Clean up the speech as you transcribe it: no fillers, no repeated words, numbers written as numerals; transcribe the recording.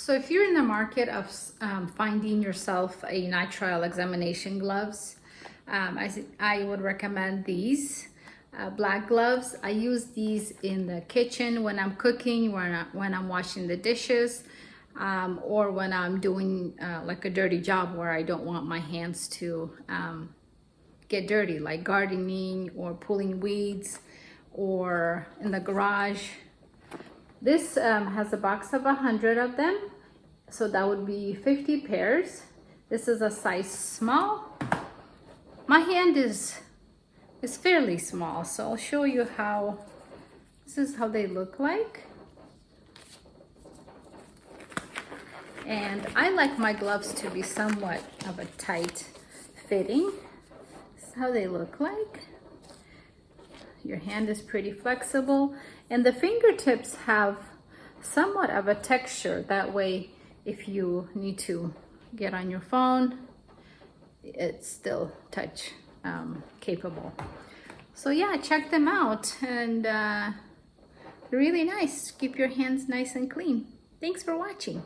So if you're in the market of finding yourself a nitrile examination gloves, I would recommend these black gloves. I use these in the kitchen when I'm cooking, when I'm washing the dishes, or when I'm doing like a dirty job where I don't want my hands to get dirty, like gardening or pulling weeds or in the garage. This has a box of 100 of them, so that would be 50 pairs. This is a size small. My hand is fairly small, so I'll show you how, this is how they look like. And I like my gloves to be somewhat of a tight fitting. This is how they look like. Your hand is pretty flexible, and the fingertips have somewhat of a texture. That way, if you need to get on your phone, it's still touch capable. So yeah, check them out, and they're really nice. Keep your hands nice and clean. Thanks for watching.